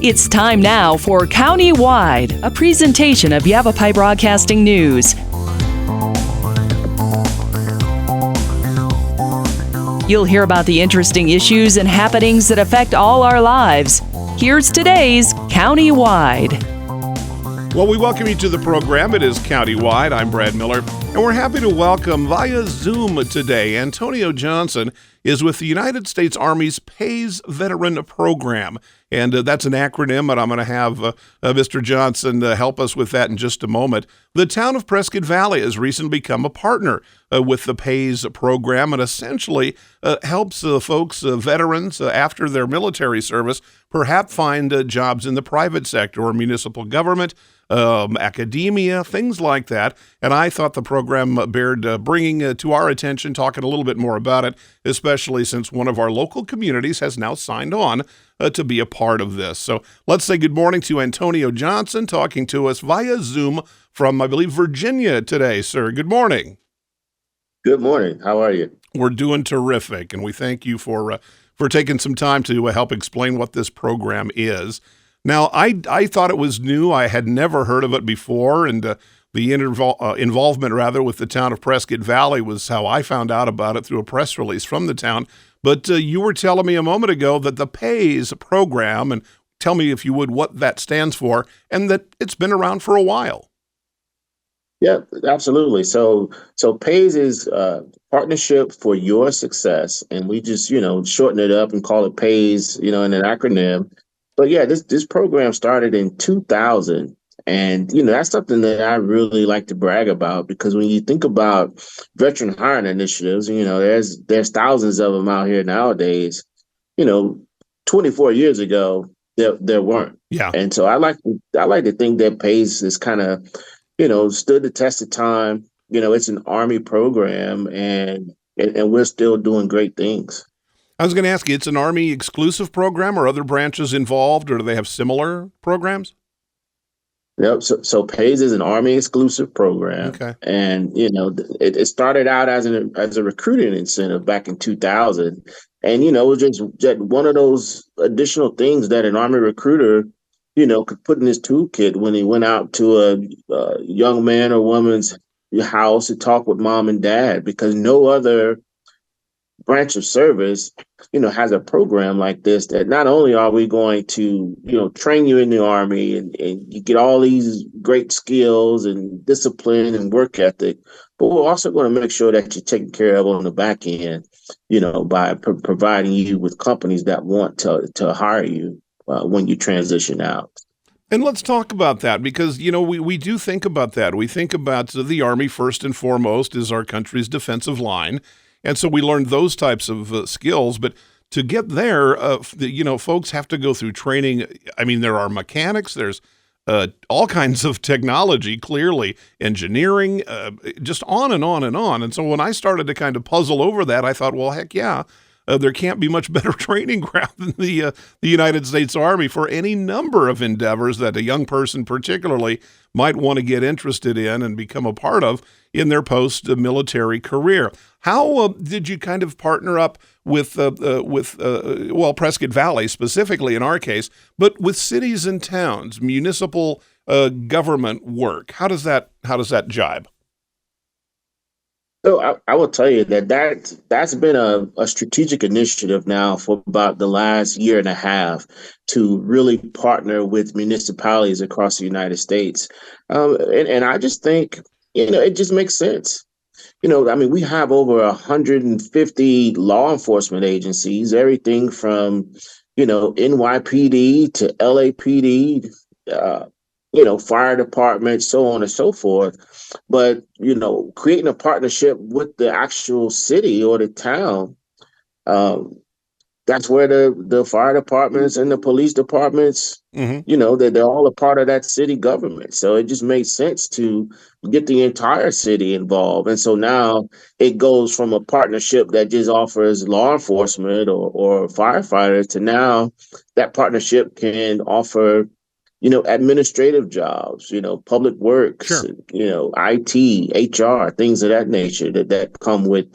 It's time now for County-Wide, a presentation of Yavapai Broadcasting News. You'll hear about the interesting issues and happenings that affect all our lives. Here's today's County-Wide. Well, we welcome you to the program. It is County-Wide. I'm Brad Miller, and we're happy to welcome via Zoom today. Antonio Johnson is with the United States Army's PAYS Veteran Program, and that's an acronym, and I'm going to have Mr. Johnson help us with that in just a moment. The town of Prescott Valley has recently become a partner with the PAYS program and essentially helps folks, veterans, after their military service, perhaps find jobs in the private sector or municipal government, academia, things like that. And I thought the program bared bringing to our attention, talking a little bit more about it, especially since one of our local communities has now signed on to be a part of this. So let's say good morning to Antonio Johnson, talking to us via Zoom from, I believe, Virginia today. Sir, good morning. Good morning. How are you? We're doing terrific, and we thank you for taking some time to help explain what this program is. Now, I thought it was new. I had never heard of it before, and the involvement, rather, with the town of Prescott Valley was how I found out about it through a press release from the town. But you were telling me a moment ago that the PAYS program, and tell me, if you would, what that stands for, and that it's been around for a while. Yeah, absolutely. So PAYS is Partnership for Your Success, and we just, shorten it up and call it PAYS, in an acronym. But yeah, this program started in 2000, and that's something that I really like to brag about, because when you think about veteran hiring initiatives, there's thousands of them out here nowadays. 24 years ago there weren't. Yeah, and so I like to think that PAYS is kind of stood the test of time. It's an Army program, and we're still doing great things. I was going to ask you, it's an Army exclusive program, or other branches involved, or do they have similar programs? Yep. So PAYS is an Army exclusive program. Okay. And, it started out as a recruiting incentive back in 2000. And, it was just one of those additional things that an Army recruiter, could put in his toolkit when he went out to a young man or woman's house to talk with mom and dad, because no other branch of service, has a program like this, that not only are we going to, train you in the Army and you get all these great skills and discipline and work ethic, but we're also going to make sure that you're taken care of on the back end, by providing you with companies that want to hire you when you transition out. And let's talk about that, because, we do think about that. We think about the Army first and foremost is our country's defensive line. And so we learned those types of skills. But to get there, folks have to go through training. I mean, there are mechanics, there's all kinds of technology, clearly, engineering, just on and on and on. And so when I started to kind of puzzle over that, I thought, well, heck yeah. There can't be much better training ground than the United States Army for any number of endeavors that a young person particularly might want to get interested in and become a part of in their post-military career. How did you kind of partner up with Prescott Valley specifically in our case, but with cities and towns, municipal government work? How does that jibe? So I will tell you that's been a strategic initiative now for about the last year and a half, to really partner with municipalities across the United States. And I just think, it just makes sense. We have over 150 law enforcement agencies, everything from, NYPD to LAPD, fire department, so on and so forth. But, creating a partnership with the actual city or the town, that's where the fire departments and the police departments, they're all a part of that city government. So it just makes sense to get the entire city involved. And so now it goes from a partnership that just offers law enforcement or firefighters to now that partnership can offer administrative jobs, public works, sure. IT, HR, things of that nature that come with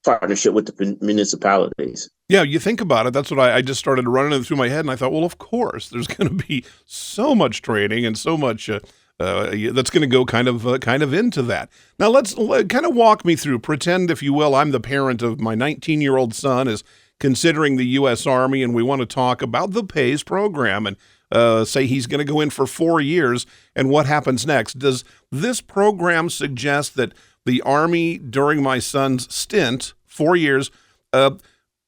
partnership with the municipalities. Yeah, you think about it. That's what I just started running it through my head, and I thought, well, of course, there's going to be so much training and so much that's going to go kind of into that. Now, let's kind of walk me through. Pretend, if you will, I'm the parent of my 19-year-old son is considering the U.S. Army, and we want to talk about the PAYS program and say he's going to go in for 4 years, and what happens next. Does this program suggest that the Army, during my son's stint, 4 years,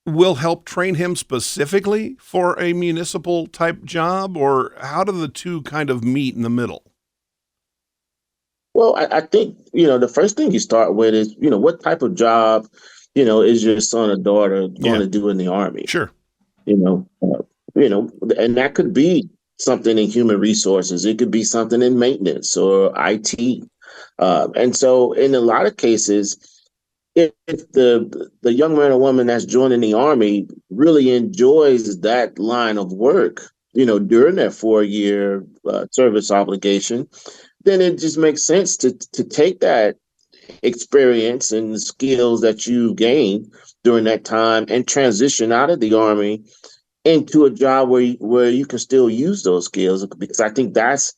will help train him specifically for a municipal type job, or how do the two kind of meet in the middle? Well, I think, the first thing you start with is, what type of job, is your son or daughter going to do in the Army? Sure. And that could be something in human resources. It could be something in maintenance or IT. And so in a lot of cases, if the young man or woman that's joining the Army really enjoys that line of work, during their 4-year service obligation, then it just makes sense to take that experience and skills that you gain during that time and transition out of the Army into a job where you can still use those skills, because I think that's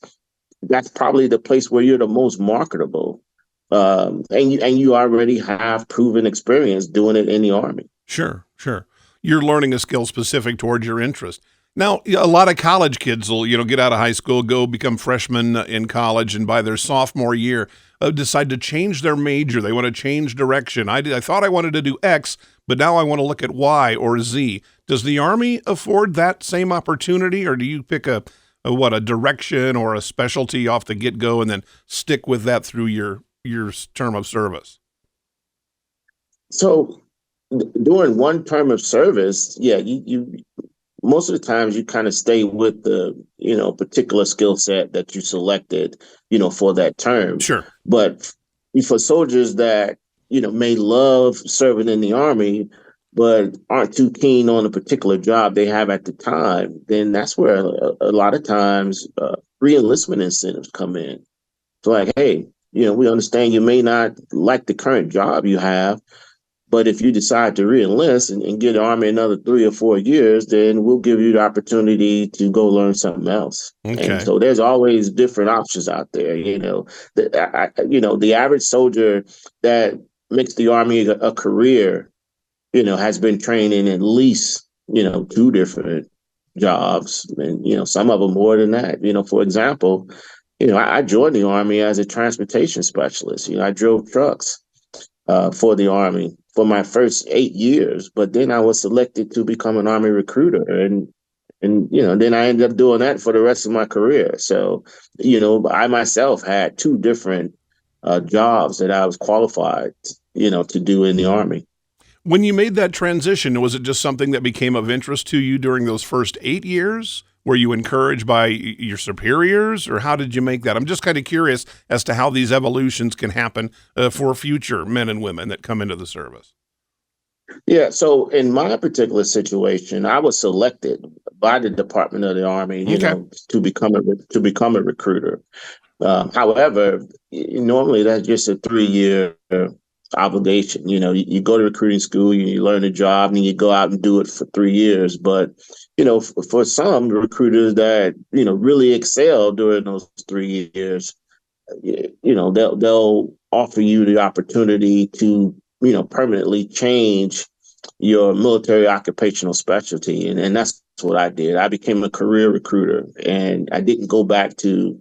probably the place where you're the most marketable. And you already have proven experience doing it in the Army. Sure. You're learning a skill specific towards your interest. Now, a lot of college kids will, get out of high school, go become freshmen in college, and by their sophomore year, decide to change their major. They want to change direction. I thought I wanted to do X, but now I want to look at Y or Z. Does the Army afford that same opportunity, or do you pick a direction or a specialty off the get-go and then stick with that through your term of service? So during one term of service, you most of the times you kind of stay with the, particular skill set that you selected, for that term. Sure. But for soldiers that, may love serving in the Army, but aren't too keen on a particular job they have at the time, then that's where a lot of times re-enlistment incentives come in. So like, hey, we understand you may not like the current job you have, but if you decide to re-enlist and get the Army another 3 or 4 years, then we'll give you the opportunity to go learn something else. Okay. And so there's always different options out there. The average soldier that makes the Army a career, has been training at least, 2 different jobs, and some of them more than that. For example, I joined the Army as a transportation specialist. I drove trucks for the Army for my first 8 years, but then I was selected to become an Army recruiter, and then I ended up doing that for the rest of my career. So, I myself had 2 different jobs that I was qualified, to do in the Army. When you made that transition, was it just something that became of interest to you during those first 8 years? Were you encouraged by your superiors, or how did you make that? I'm just kind of curious as to how these evolutions can happen for future men and women that come into the service. Yeah, so in my particular situation, I was selected by the Department of the Army, to become a recruiter. However, normally that's just a 3-year obligation. You go to recruiting school, you learn a job, and you go out and do it for 3 years. But for some recruiters that really excel during those 3 years, they'll offer you the opportunity to permanently change your military occupational specialty, and that's what I did. I became a career recruiter, and I didn't go back to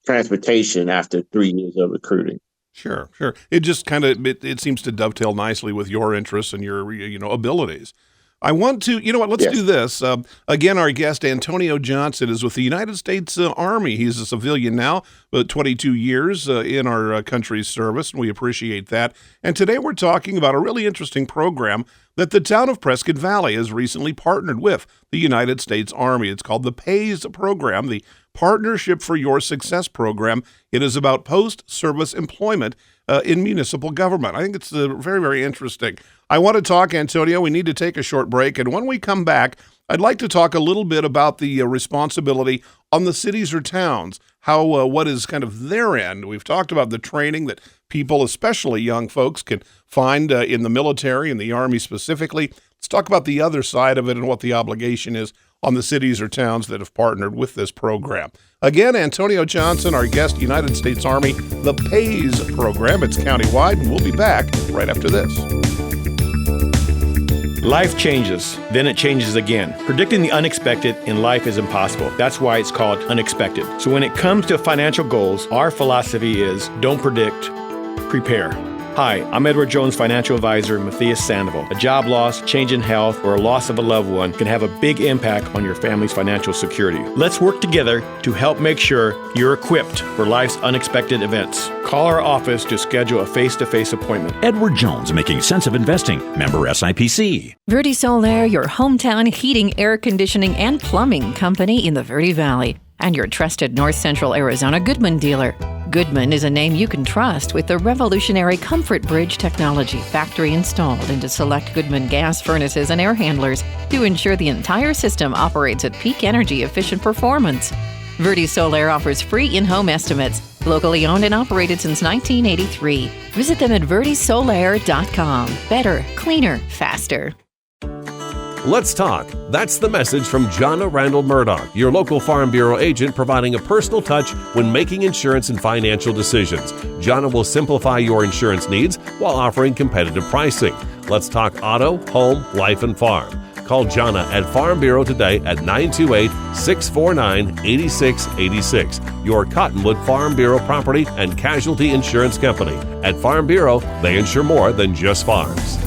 transportation after 3 years of recruiting. Sure. It just kind of it seems to dovetail nicely with your interests and your abilities. I want to, let's do this. Again, our guest, Antonio Johnson, is with the United States Army. He's a civilian now, but 22 years in our country's service, and we appreciate that. And today we're talking about a really interesting program that the town of Prescott Valley has recently partnered with the United States Army. It's called the PAYS program, the Partnership for Your Success program. It is about post-service employment in municipal government. I think it's very, very interesting. I want to talk, Antonio. We need to take a short break. And when we come back, I'd like to talk a little bit about the responsibility on the cities or towns, how what is kind of their end. We've talked about the training that people, especially young folks, can find in the military and the Army specifically. Let's talk about the other side of it and what the obligation is on the cities or towns that have partnered with this program. Again, Antonio Johnson, our guest, United States Army, the PAYS program. It's countywide, and we'll be back right after this. Life changes, then it changes again. Predicting the unexpected in life is impossible. That's why it's called unexpected. So when it comes to financial goals, our philosophy is don't predict, prepare. Hi, I'm Edward Jones financial advisor Matthias Sandoval. A job loss, change in health, or a loss of a loved one can have a big impact on your family's financial security. Let's work together to help make sure you're equipped for life's unexpected events. Call our office to schedule a face-to-face appointment. Edward Jones, making sense of investing. Member SIPC. Verde Solaire, your hometown heating, air conditioning, and plumbing company in the Verde Valley, and your trusted North Central Arizona Goodman dealer. Goodman is a name you can trust with the revolutionary Comfort Bridge technology factory installed into select Goodman gas furnaces and air handlers to ensure the entire system operates at peak energy efficient performance. Verde Solaire offers free in-home estimates, locally owned and operated since 1983. Visit them at verdesolaire.com. Better, cleaner, faster. Let's talk. That's the message from Jonna Randall Murdoch, your local Farm Bureau agent, providing a personal touch when making insurance and financial decisions. Jonna will simplify your insurance needs while offering competitive pricing. Let's talk auto, home, life, and farm. Call Jonna at Farm Bureau today at 928-649-8686. Your Cottonwood Farm Bureau property and casualty insurance company. At Farm Bureau, they insure more than just farms.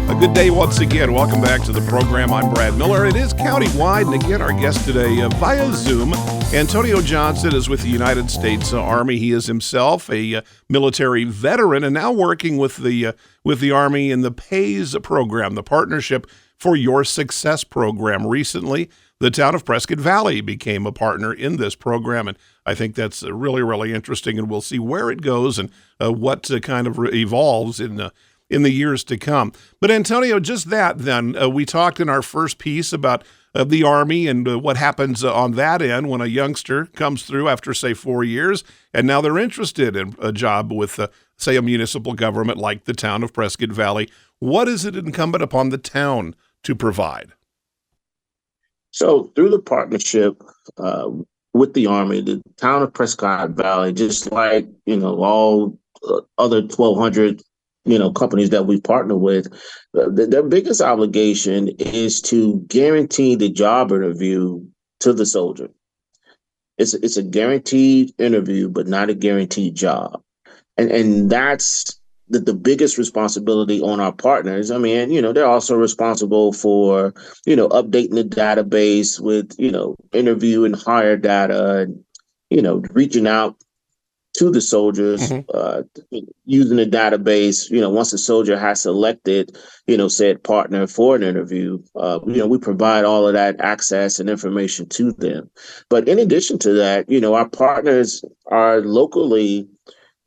A good day once again. Welcome back to the program. I'm Brad Miller. It is countywide, and again, our guest today via Zoom, Antonio Johnson, is with the United States Army. He is himself a military veteran and now working with the Army in the PAYS program, the Partnership for Your Success program. Recently, the town of Prescott Valley became a partner in this program, and I think that's really, really interesting, and we'll see where it goes and what kind of evolves in the years to come. But Antonio, just that then, we talked in our first piece about the Army and what happens on that end when a youngster comes through after, say, 4 years, and now they're interested in a job with, say, a municipal government like the town of Prescott Valley. What is it incumbent upon the town to provide? So through the partnership with the Army, the town of Prescott Valley, just like, all other 1,200 companies that we partner with, their biggest obligation is to guarantee the job interview to the soldier. It's a guaranteed interview, but not a guaranteed job. And that's the biggest responsibility on our partners. I mean, they're also responsible for, updating the database with, interview and hire data and, reaching out to the soldiers, using the database. Once the soldier has selected, said partner for an interview, we provide all of that access and information to them. But in addition to that, our partners are locally,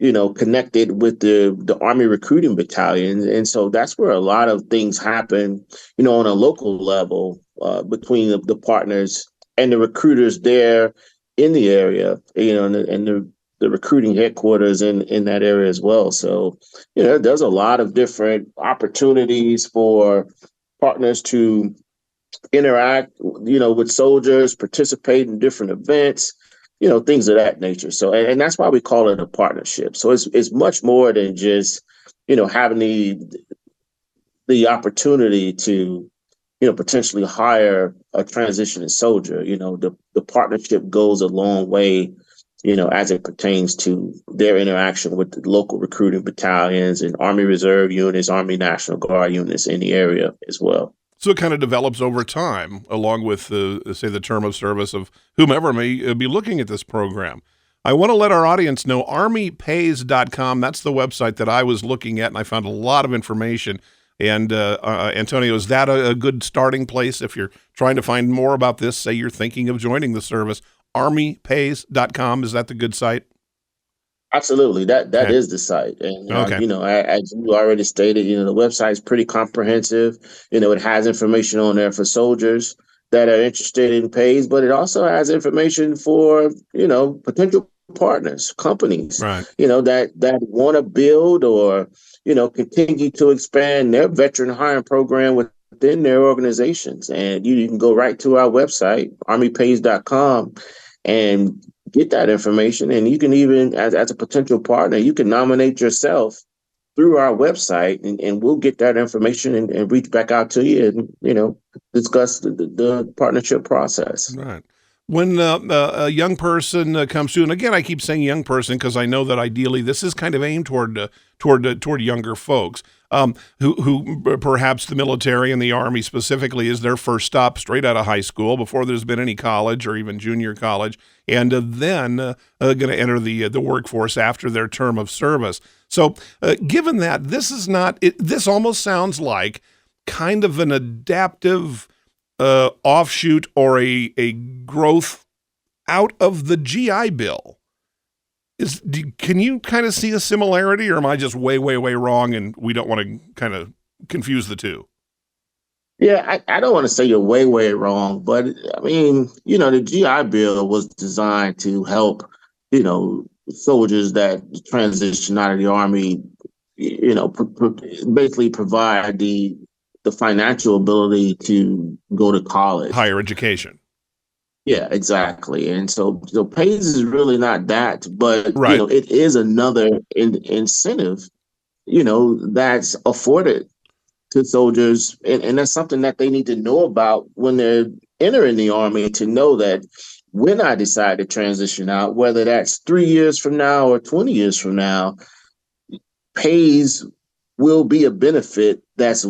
connected with the Army recruiting battalion. And so that's where a lot of things happen, on a local level between the partners and the recruiters there in the area, and the recruiting headquarters in that area as well. So, there's a lot of different opportunities for partners to interact, with soldiers, participate in different events, things of that nature. So, and that's why we call it a partnership. So it's much more than just, having the opportunity to, potentially hire a transitioning soldier. The partnership goes a long way, as it pertains to their interaction with the local recruiting battalions and Army Reserve units, Army National Guard units in the area as well. So it kind of develops over time, along with, say, the term of service of whomever may be looking at this program. I want to let our audience know armypays.com. That's the website that I was looking at, and I found a lot of information. And Antonio, is that a good starting place if you're trying to find more about this? Say you're thinking of joining the service. Armypays.com, is that the good site? Absolutely. That is the site. And, as you already stated, the website is pretty comprehensive. It has information on there for soldiers that are interested in PAYS, but it also has information for, potential partners, companies, Right. that want to build or, continue to expand their veteran hiring program within their organizations. And you can go right to our website, armypays.com, and get that information. And you can even, as a potential partner, you can nominate yourself through our website, and we'll get that information and reach back out to you and, discuss the partnership process. Right. When a young person comes to, and again, I keep saying young person because I know that ideally this is kind of aimed toward younger folks who perhaps the military and the Army specifically is their first stop straight out of high school before there's been any college or even junior college, and then going to enter the workforce after their term of service. So given that, this is not, this almost sounds like kind of an adaptive offshoot or a growth out of the GI Bill. Can you kind of see a similarity, or am I just way, way, way wrong and we don't want to kind of confuse the two? Yeah, I don't want to say you're way, way wrong, but I mean, the GI Bill was designed to help, soldiers that transition out of the Army, basically provide the financial ability to go to college. Higher education. Yeah, exactly. And so PAYS is really not that, but, right. It is another incentive, that's afforded to soldiers. And that's something that they need to know about when they're entering the Army, to know that when I decide to transition out, whether that's 3 years from now or 20 years from now, PAYS will be a benefit that's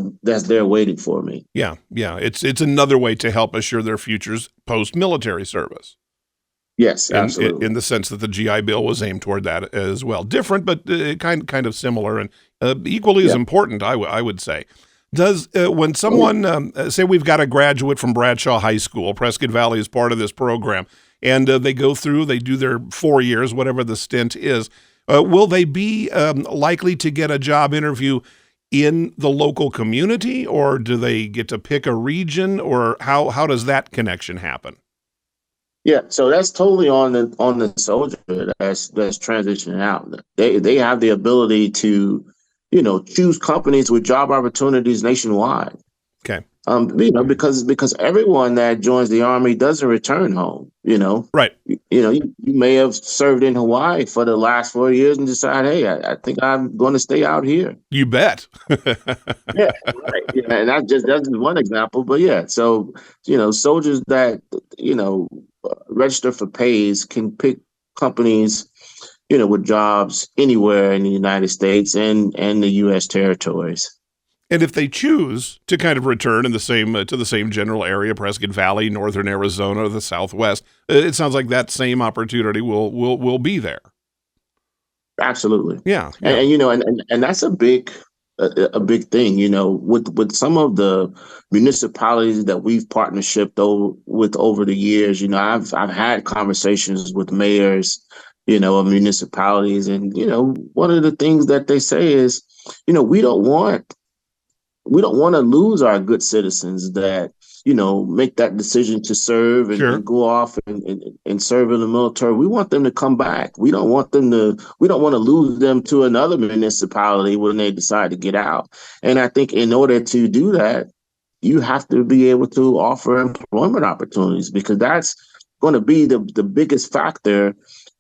there waiting for me. Yeah. It's another way to help assure their futures post-military service. Yes, absolutely. In the sense that the GI Bill was aimed toward that as well. Different, but kind of similar and equally as important, I would say. Does when someone, say we've got a graduate from Bradshaw High School, Prescott Valley is part of this program, and they go through, they do their 4 years, whatever the stint is, will they be likely to get a job interview in the local community, or do they get to pick a region, or how does that connection happen? Yeah, so that's totally on the soldier that's transitioning out. They have the ability to, choose companies with job opportunities nationwide. Okay. Because everyone that joins the Army doesn't return home, Right. You may have served in Hawaii for the last 4 years and decide, hey, I think I'm going to stay out here. You bet. Yeah, right. Yeah, and that's just one example. But yeah, so, soldiers that, register for PAYS can pick companies, with jobs anywhere in the United States and the U.S. territories. And if they choose to kind of return in the same to the same general area, Prescott Valley, northern Arizona, the Southwest, it sounds like that same opportunity will be there. Absolutely. Yeah. And that's a big thing, with some of the municipalities that we've partnershiped with over the years. I've had conversations with mayors, of municipalities, and one of the things that they say is, we don't want to lose our good citizens that, make that decision to serve and, sure. and go off and serve in the military. We want them to come back. We don't want to lose them to another municipality when they decide to get out. And I think in order to do that, you have to be able to offer employment opportunities, because that's going to be the biggest factor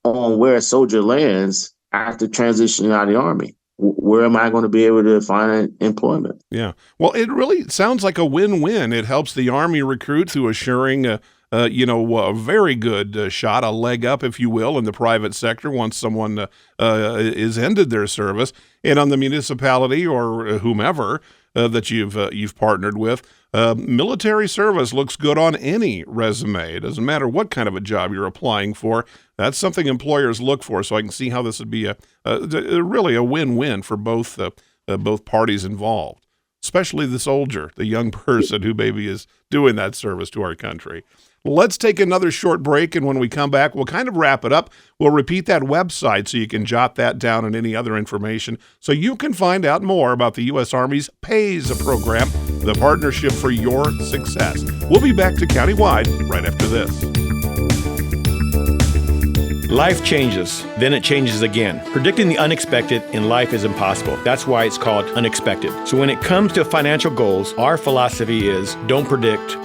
on where a soldier lands after transitioning out of the Army. Where am I going to be able to find employment? Yeah. Well, it really sounds like a win-win. It helps the Army recruit through assuring, a very good shot, a leg up, if you will, in the private sector once someone is ended their service. And on the municipality or whomever that you've partnered with, military service looks good on any resume. It doesn't matter what kind of a job you're applying for. That's something employers look for. So I can see how this would be really a win-win for both parties involved, especially the soldier, the young person who maybe is doing that service to our country. Let's take another short break, and when we come back, we'll kind of wrap it up. We'll repeat that website so you can jot that down and any other information so you can find out more about the U.S. Army's PAYS program, the partnership for your success. We'll be back to Countywide right after this. Life changes, then it changes again. Predicting the unexpected in life is impossible. That's why it's called unexpected. So when it comes to financial goals, our philosophy is don't predict,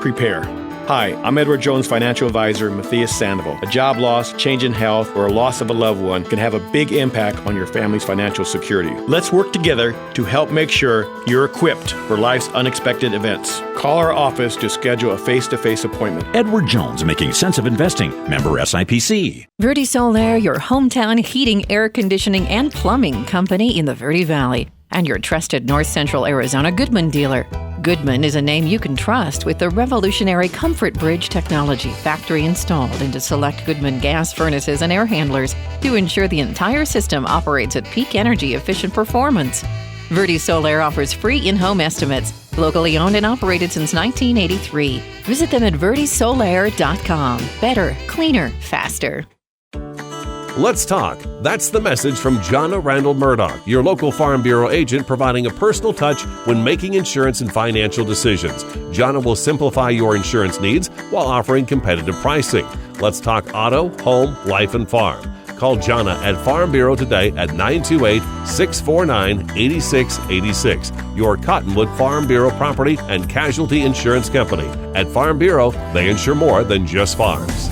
prepare. Hi, I'm Edward Jones financial advisor Matthias Sandoval. A job loss, change in health, or a loss of a loved one can have a big impact on your family's financial security. Let's work together to help make sure you're equipped for life's unexpected events. Call our office to schedule a face-to-face appointment. Edward Jones, making sense of investing. Member SIPC. Verde Solaire, your hometown heating, air conditioning, and plumbing company in the Verde Valley, and your trusted North Central Arizona Goodman dealer. Goodman is a name you can trust with the revolutionary Comfort Bridge technology factory installed into select Goodman gas furnaces and air handlers to ensure the entire system operates at peak energy efficient performance. Verde Solaire offers free in-home estimates, locally owned and operated since 1983. Visit them at verdesolaire.com. Better, cleaner, faster. Let's talk. That's the message from Jonna Randall Murdoch, your local Farm Bureau agent providing a personal touch when making insurance and financial decisions. Jonna will simplify your insurance needs while offering competitive pricing. Let's talk auto, home, life, and farm. Call Jonna at Farm Bureau today at 928-649-8686. Your Cottonwood Farm Bureau property and casualty insurance company. At Farm Bureau, they insure more than just farms.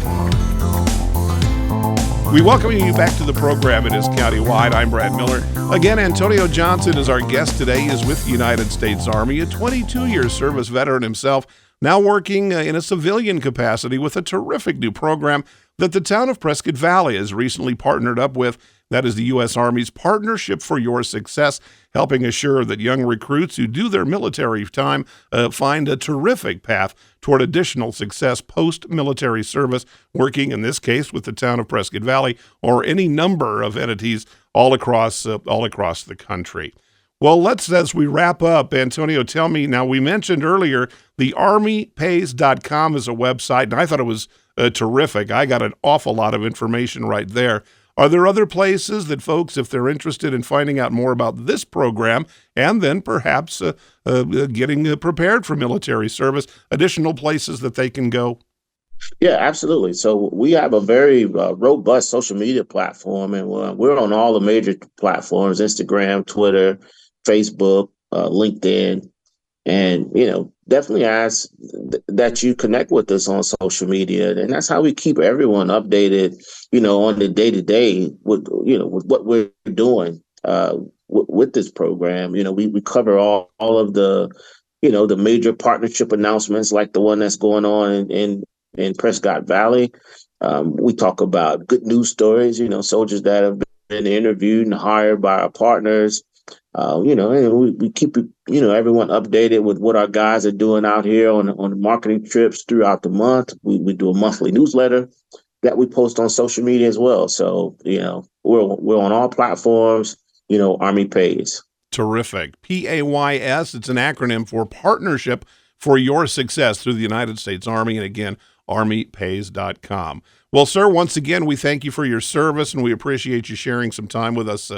We welcome you back to the program. It is Countywide. I'm Brad Miller. Again, Antonio Johnson is our guest today. He is with the United States Army, a 22-year service veteran himself, now working in a civilian capacity with a terrific new program that the town of Prescott Valley has recently partnered up with. That is the U.S. Army's Partnership for Your Success, helping assure that young recruits who do their military time find a terrific path toward additional success post-military service, working in this case with the town of Prescott Valley or any number of entities all across the country. Well, as we wrap up, Antonio, tell me, now we mentioned earlier the armypays.com is a website, and I thought it was terrific. I got an awful lot of information right there. Are there other places that folks, if they're interested in finding out more about this program and then perhaps getting prepared for military service, additional places that they can go? Yeah, absolutely. So we have a very robust social media platform, and we're on all the major platforms: Instagram, Twitter, Facebook, LinkedIn. And, definitely ask that you connect with us on social media. And that's how we keep everyone updated, on the day-to-day with what we're doing with this program. We cover all of the, the major partnership announcements like the one that's going on in Prescott Valley. We talk about good news stories, soldiers that have been interviewed and hired by our partners. And we keep, everyone updated with what our guys are doing out here on marketing trips throughout the month. We do a monthly newsletter that we post on social media as well. So, we're on all platforms, Army Pays. Terrific. PAYS, it's an acronym for Partnership for Your Success through the United States Army. And again, armypays.com. Well, sir, once again, we thank you for your service, and we appreciate you sharing some time with us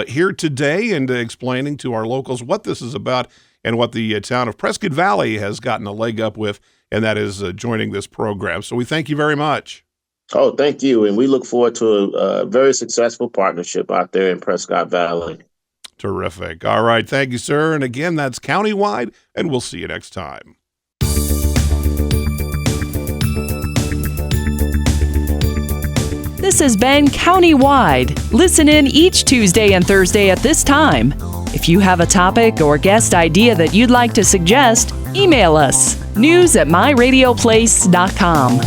here today and explaining to our locals what this is about and what the town of Prescott Valley has gotten a leg up with, and that is joining this program. So we thank you very much. Oh, thank you. And we look forward to a very successful partnership out there in Prescott Valley. Terrific. All right. Thank you, sir. And again, that's Countywide, and we'll see you next time. This has been Countywide. Listen in each Tuesday and Thursday at this time. If you have a topic or guest idea that you'd like to suggest, email us, news@myradioplace.com.